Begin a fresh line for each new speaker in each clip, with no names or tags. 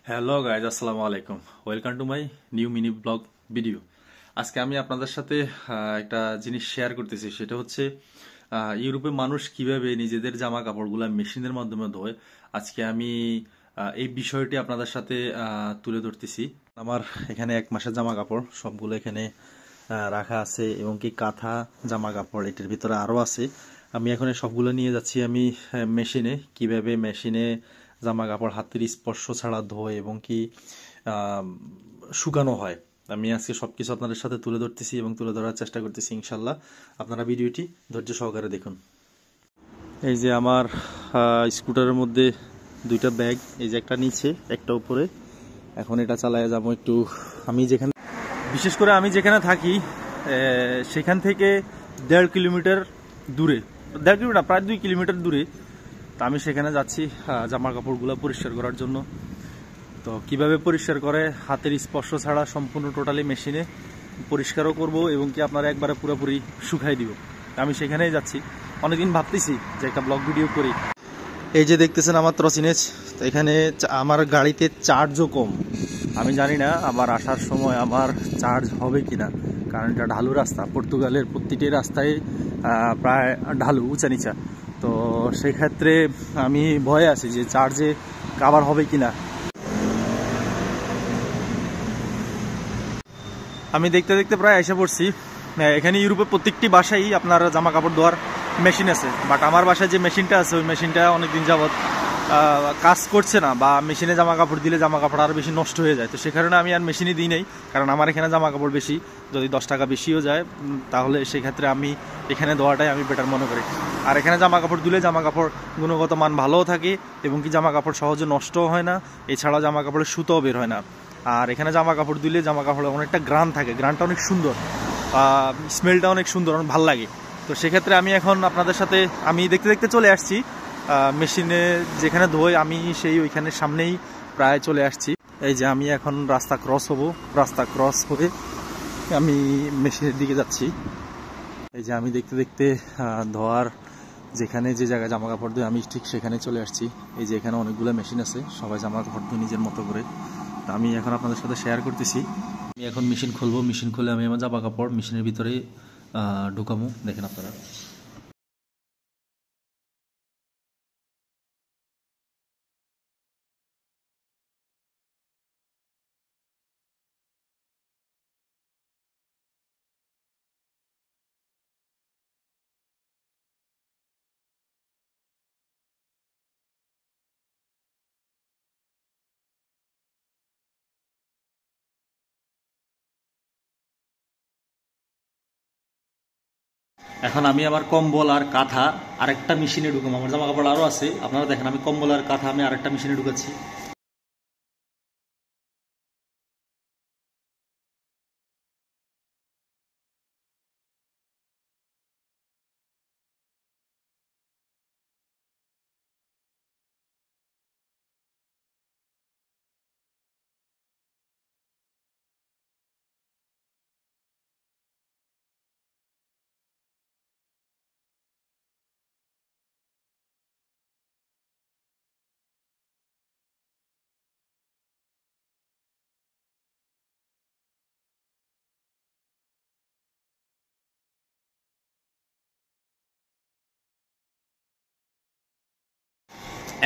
Hello guys, আসসালামু আলাইকুম। Welcome to my new mini blog video. আজকে আমি আপনাদের সাথে একটা জিনিস শেয়ার করতেছি, সেটা হচ্ছে ইউরোপে মানুষ কিভাবে নিজেদের জামা কাপড়গুলো মেশিনের মাধ্যমে ধোয়। আজকে আমি এই বিষয়টি আপনাদের সাথে তুলে ধরতেছি। আমার এখানে এক মাসের জামা কাপড় সবগুলো এখানে রাখা আছে, এবং কি কাঁথা জামা কাপড় এটার ভিতরে আরও আছে। আমি এখন সবগুলো নিয়ে যাচ্ছি আমি মেশিনে, কিভাবে মেশিনে জামা কাপড় হাতের স্পর্শ ছাড়া ধোয় এবং কি শুকানো হয়। আমি আজকে সবকিছু আপনাদের সাথে তুলে ধরতেছি এবং তুলে ধরার চেষ্টা করতেছি। ইনশাল্লাহ আপনারা ভিডিওটি ধৈর্য সহকারে দেখুন। এই যে আমার স্কুটারের মধ্যে দুইটা ব্যাগ, এই যে একটা নিচে একটা উপরে। এখন এটা চালায় যাবো একটু। বিশেষ করে আমি যেখানে থাকি সেখান থেকে 1.5 কিলোমিটার দূরে, 1.5 কিলোমিটার প্রায় 2 কিলোমিটার দূরে। তো আমি সেখানে যাচ্ছি জামা কাপড়গুলো পরিষ্কার করার জন্য। তো কিভাবে পরিষ্কার করে, হাতের স্পর্শ ছাড়া সম্পূর্ণ টোটালি মেশিনে পরিষ্কারও করব এবং কি আপনারা একবারে পুরোপুরি শুকাই দিব। আমি সেখানেই যাচ্ছি। অনেকদিন ভাবতেছি যে একটা ব্লগ ভিডিও করি। এই যে দেখতেছেন আমার ত্রচিনেজ, এখানে আমার গাড়িতে চার্জও কম। আমি জানি না আবার আসার সময় আমার চার্জ হবে কিনা, কারণ এটা ঢালু রাস্তা। পর্তুগালের প্রতিটি রাস্তায় প্রায় ঢালু, উঁচা নিচা। তো সেই ক্ষেত্রে আমি ভয়ে আছি যে চার্জে কাভার হবে কিনা। আমি দেখতে দেখতে প্রায় এসে পড়ছি। এখানে ইউরোপে প্রত্যেকটি বাসায় আপনার জামা কাপড় ধোয়ার মেশিন আছে, বাট আমার বাসায় যে মেশিনটা আছে ওই মেশিনটা অনেকদিন যাবৎ কাজ করছে না, বা মেশিনে জামা কাপড় দিলে জামা কাপড় আরও বেশি নষ্ট হয়ে যায়। তো সে কারণে আমি আর মেশিনই দিই নাই, কারণ আমার এখানে জামা কাপড় বেশি। যদি 10 টাকা বেশিও যায় তাহলে সেক্ষেত্রে আমি এখানে ধোয়াটাই আমি বেটার মনে করি। আর এখানে জামা কাপড় দিলে জামা কাপড় গুণগত মান ভালোও থাকে এবং কি জামা কাপড় সহজে নষ্টও হয় না। এছাড়াও জামা কাপড়ের সুতোও বের হয় না। আর এখানে জামা কাপড় দিলে জামা কাপড়ে অনেকটা গ্রান থাকে, গ্রানটা অনেক সুন্দর, স্মেলটা অনেক সুন্দর, অনেক ভালো লাগে। তো সেক্ষেত্রে আমি এখন আপনাদের সাথে আমি দেখতে দেখতে চলে আসছি মেশিনে যেখানে ধোয়, আমি সেই ওইখানে সামনেই প্রায় চলে আসছি। এই যে আমি এখন রাস্তা ক্রস হব, রাস্তা ক্রস হয়ে আমি মেশিনের দিকে যাচ্ছি। এই যে আমি দেখতে দেখতে ধোয়ার যেখানে যে জায়গায় জামা কাপড় ধোয় আমি ঠিক সেখানে চলে আসছি। এই যে এখানে অনেকগুলো মেশিন আছে, সবাই জামা কাপড় ধোয় নিজের মতো করে। আমি এখন আপনাদের সাথে শেয়ার করতেছি। আমি এখন মেশিন খুলবো, মেশিন খুলে আমি আমার জামা কাপড় মেশিনের ভিতরে ঢুকামো। দেখেন আপনারা। এখন আমি আমার কম্বল আর কাঁথা আরেকটা মেশিনে ঢুকাবো। আমার জামা কাপড় আরও আছে, আপনারা দেখেন। আমি কম্বল আর কাঁথা আমি আরেকটা মেশিনে ঢুকাচ্ছি।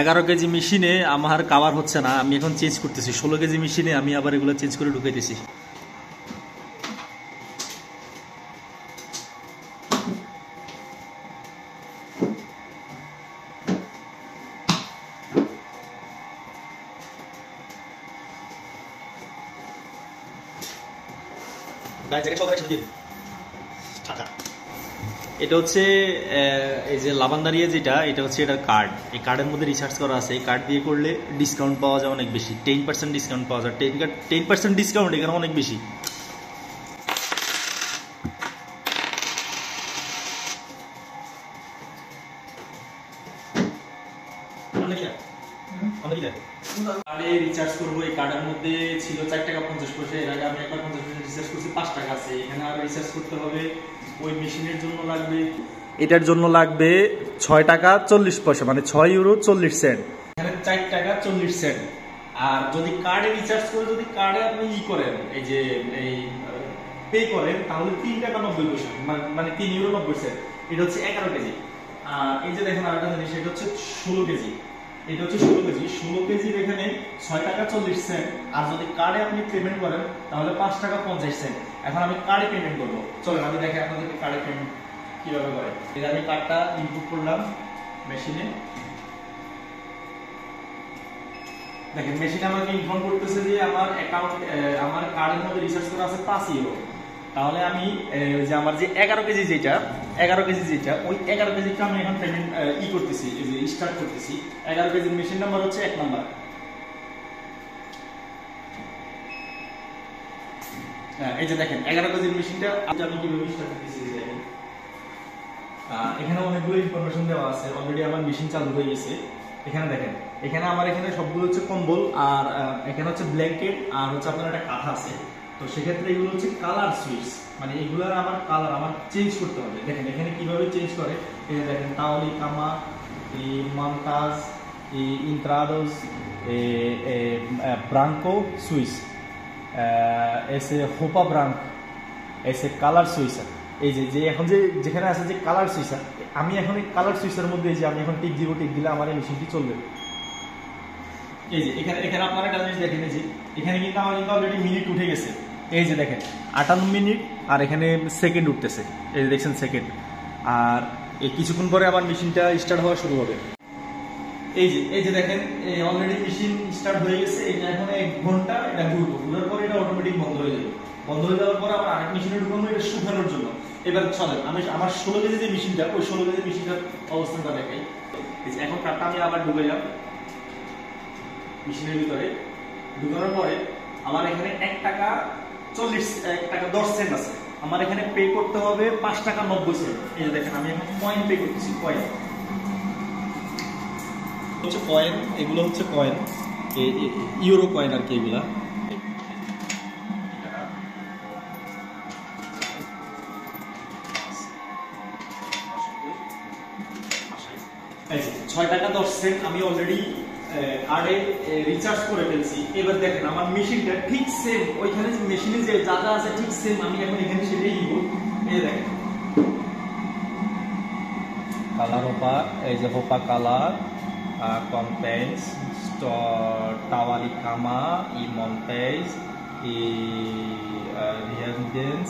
এগারো কেজি মেশিনে আমার কাভার হচ্ছে না, আমি এখন চেঞ্জ করতেছি। 16 কেজি মেশিনে আমি আবার এগুলো চেঞ্জ করে ঢুকাইতেছি। এটা হচ্ছে এই যে লাভান্দারিয়া যেটা, এটা হচ্ছে এটার কার্ড। এই কার্ডের মধ্যে রিচার্জ করা আছে। এই কার্ড দিয়ে করলে ডিসকাউন্ট পাওয়া যায় অনেক বেশি, 10% ডিসকাউন্ট পাওয়া যায়। 10% ডিসকাউন্ট এখানে অনেক বেশি। কার্ডে রিচার্জ করবো। এই কার্ডের মধ্যে ছিল 4 টাকা 50 পয়সা। এর আগে আমি একবার 50 পয়সা রিচার্জ করছি, 5 টাকা আছে। এখানে আর রিচার্জ করতে হবে। ওই মেশিনের জন্য লাগবে, এটার জন্য লাগবে 6 টাকা 40 পয়সা, মানে 6 ইউরো 40 সেন্ট। এখানে 4 টাকা 40 সেন্ট। আর যদি কার্ডে রিচার্জ করে যদি কার্ডে আপনি করেন এই যে এই পে করেন তাহলে 3 টাকা 90 পয়সা মানে 3 ইউরো 90 সেন্ট। এটা হচ্ছে 11 কেজি। আর এই যে দেখেন আরেকটা জিনিস, এটা হচ্ছে 16 কেজি। এটা হচ্ছে 16 কেজি। 16 কেজির এখানে 6 টাকা 40 সেন্ট। আর যদি কার্ডে আপনি পেমেন্ট করেন তাহলে 5 টাকা 50 সেন্ট। এখন আমি কার্ডে পেমেন্ট করবো, চলেন আমি দেখে আপনাদেরকে কার্ডে পেমেন্ট কিভাবে করে। এই আমি কার্ডটা ইনপুট করলাম মেশিনে। দেখেন মেশিন আমাকে ইনফর্ম করতেছে যে আমার অ্যাকাউন্ট আমার কার্ডের মধ্যে রিচার্জ করা আছে 5 ইউরো। তাহলে আমি যে আমার যে 11 কেজি যেটা ওই 11 কেজিটা আমি এখন পেমেন্ট করতেছি, এই যে স্টার্ট করতেছি। 11 কেজির মেশিন নাম্বার হচ্ছে 1 নাম্বার। এই যে দেখেন 11 কেজির মেশিনটা আমি কিভাবে স্টার্ট করতেছি। এখানে অনেকগুলো ইনফরমেশন দেওয়া আছে, অলরেডি আমার মেশিন চালু হয়ে গেছে। এখানে দেখেন, এখানে আমার এখানে সবগুলো হচ্ছে কম্বল, আর এখানে হচ্ছে ব্ল্যাঙ্কেট, আর হচ্ছে আপনার একটা কাঁথা আছে। তো সেক্ষেত্রে এগুলো হচ্ছে কালার সুইচ, মানে এগুলোর আমার কালার আমার চেঞ্জ করতে হবে। দেখেন এখানে কিভাবে চেঞ্জ করে, এই যে দেখেন তাওলি কামা, এই মন্টাজ, এই ইন্ট্রাডোস, ব্রাঙ্কো সুইচ, এসে হোপা ব্রাঙ্ক, এসে কালার সুইচার। এই যে এখন যেখানে আছে যে কালার সুইচার, আমি এখন এই কালার সুইচের মধ্যে এই যে আমি এখন টিক দিলে আমার এই মেশিনটি চলবে। এই যে এখানে আপনারা একটা জিনিস দেখেন, যে এখানে কিন্তু আমার কিন্তু অলরেডি মিনিট উঠে গেছে। এই যে দেখেন 58 মিনিট, আর এখানে সেকেন্ড উঠতেছে, এই যে দেখছেন সেকেন্ড। আর এই কিছুক্ষণ পরে আমার মেশিনটা স্টার্ট হওয়া শুরু হবে। এই যে দেখেন অলরেডি মেশিন স্টার্ট হয়ে গেছে। এটা এখন 1 ঘন্টা এটা ঘুরার পর এটা অটোমেটিক বন্ধ হয়ে যাবে। বন্ধ হয়ে যাওয়ার পর আবার আরেক মেশিনে ঢুকানো, এটা শুকানোর জন্য। এবার চলেন আমি আমার 16 কেজি যে মেশিনটা, ওই 16 কেজি মেশিনটার অবস্থানটা দেখাই। এখন কার্ডটা আমি আবার ঢুকাইলাম মেশিনের ভিতরে। ঢুকানোর পরে আমার এখানে 1 টাকা 10 সেন্ট আছে। আমার এখানে পে করতে হবে 5 টাকা 90 সেন্ট। এই যে দেখেন আমি এখন কয়েন পে করতেছি, কয়েন হচ্ছে কয়েন, এগুলো হচ্ছে কয়েন, ইউরো কয়েন আর কি এগুলা। 6 টাকা 10 সেন্ট আমি অলরেডি কার্ডে রিচার্জ করে ফেলছি। এবার দেখেন আমার মেশিনটা ঠিক সেম, ওইখানে যে মেশিনে যে যা যা আছে ঠিক সেম আমি এখন এখানে সেটাই দিব। এই দেখেন কালার হোপা, এই যে হোপা কালার, কনটেন্স, টাওয়ালি কামা, মন্টেজ, রিয়ান্ডেন্স,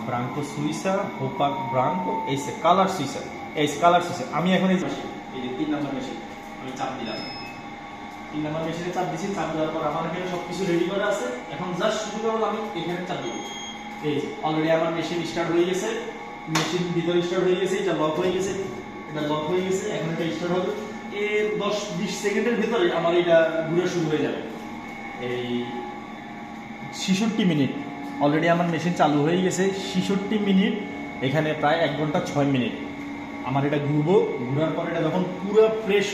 ব্রাঙ্কো সুইসার, হোপা ব্রাঙ্কো, এই কালার সুইসার, এই কালার সুইসার। আমি এখন এই যে 3 নাম্বার মেশিন আমি চাপ দিলাম। 3 নাম্বার মেশিনে চাপ দিছি। চাপ দেওয়ার পর আমার এখানে সবকিছু রেডি করা আছে। এখন জাস্ট শুরু করব, আমি এখানে চাপ দিব। এই যে অলরেডি আমার মেশিন স্টার্ট হয়ে গেছে। মেশিন ভিতরে স্টার্ট হয়ে গেছে, এটা লক হয়ে গেছে, এটা লক হয়ে গেছে। এখন এটা স্টার্ট হবে। এই 10-20 সেকেন্ডের ভিতরে আমার এটা ঘুরে শুরু হয়ে যাবে। এই 66 মিনিট অলরেডি আমার মেশিন চালু হয়ে গেছে। 66 মিনিট, এখানে প্রায় 1 ঘন্টা 6 মিনিট আমার এটা ঘুরবো। ঘুরার পরে এটা যখন পুরো ফ্রেশ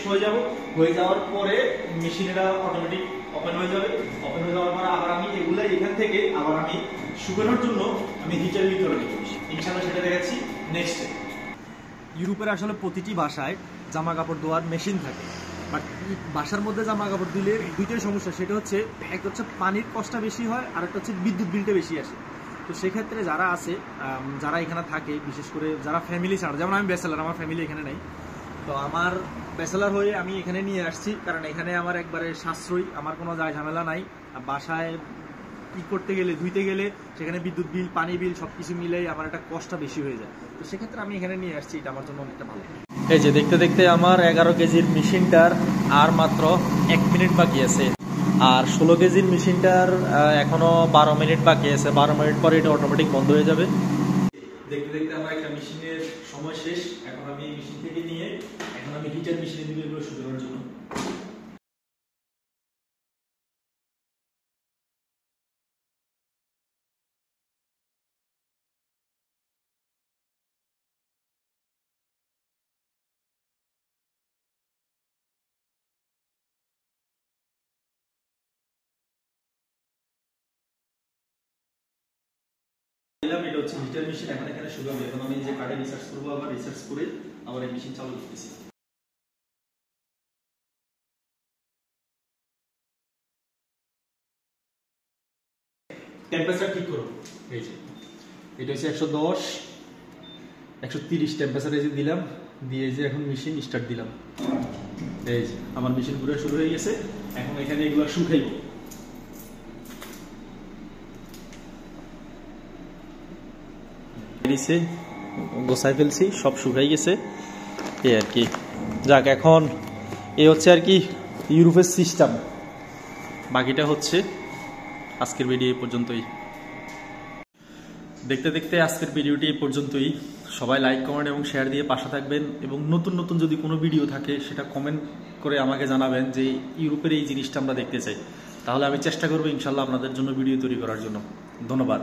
হয়ে যাওয়ার পরে মেশিন এটা অটোমেটিক ওপেন হয়ে যাবে। ওপেন হয়ে যাওয়ার পরে আবার আমি এগুলো এখান থেকে আবার আমি শুকানোর জন্য আমি হিটার ভিতরে নিয়ে যাচ্ছি। ইনশাআল্লাহ সেটা দেখাচ্ছি নেক্সটে। ইউরোপের আসলে প্রতিটি বাসায় জামা কাপড় ধোয়ার মেশিন থাকে, বাট বাসার মধ্যে জামা কাপড় দিলে দুইটাই সমস্যা। সেটা হচ্ছে, একটা হচ্ছে পানির কষ্টটা বেশি হয়, আর একটা হচ্ছে বিদ্যুৎ বিলটা বেশি আসে। তো সেক্ষেত্রে যারা আছে, যারা এখানে থাকে, বিশেষ করে যারা ফ্যামিলি ছাড়া, যেমন আমি ব্যাচেলার, আমার ফ্যামিলি এখানে নাই। তো আমার ব্যাচেলার হয়ে আমি এখানে নিয়ে আসছি, কারণ এখানে আমার একবারে সাশ্রয়ী, আমার কোনো ঝামেলা নাই। বাসায় করতে গেলে, ধুইতে গেলে সেখানে বিদ্যুৎ বিল, পানি বিল সবকিছু মিলেই আমার একটা কষ্টটা বেশি হয়ে যায়। তো সেক্ষেত্রে আমি এখানে নিয়ে আসছি, এটা আমার জন্য অনেকটা ভালো। এই যে দেখতে দেখতে আমার 11 কেজির মেশিনটার আর মাত্র 1 মিনিট বাকি আছে, আর 16 কেজির মেশিনটার এখনো 12 মিনিট বাকি আছে। 12 মিনিট পরে এটা অটোমেটিক বন্ধ হয়ে যাবে। দেখতে দেখতে আমার একটা মেশিনের সময় শেষ। এখন আমি এই মেশিন থেকে নিয়ে এখন আমি হিটার মেশিনে দিব এগুলো শুকানোর জন্য। এটা হচ্ছে হিটার মেশিন, এখন এখানে শুকাবে। এখন আমি যে কার্ডে রিসার্চ করবো, আবার রিসার্চ করে আবার এই মেশিন চালু করতেছি। টেম্পারেচার ঠিক করো। এই যে এটা হচ্ছে 110 130 টেম্পারেচার এই যে দিলাম, দিয়ে যে এখন মেশিন স্টার্ট দিলাম। এই যে আমার মেশিন ঘুরে শুরু হয়ে গেছে। এখন এখানে এগুলো শুকাইব। গোছাই ফেলছি, সব শুকাই গেছে এই আর কি। যাক, এখন এই হচ্ছে আর কি ইউরোপের সিস্টেম। বাকিটা হচ্ছে আজকের ভিডিও এই পর্যন্তই। দেখতে দেখতে আজকের ভিডিওটি এই পর্যন্তই। সবাই লাইক, কমেন্ট এবং শেয়ার দিয়ে পাশে থাকবেন, এবং নতুন নতুন যদি কোনো ভিডিও থাকে সেটা কমেন্ট করে আমাকে জানাবেন যে ইউরোপের এই জিনিসটা আমরা দেখতে চাই। তাহলে আমি চেষ্টা করবো ইনশাল্লাহ আপনাদের জন্য ভিডিও তৈরি করার জন্য। ধন্যবাদ।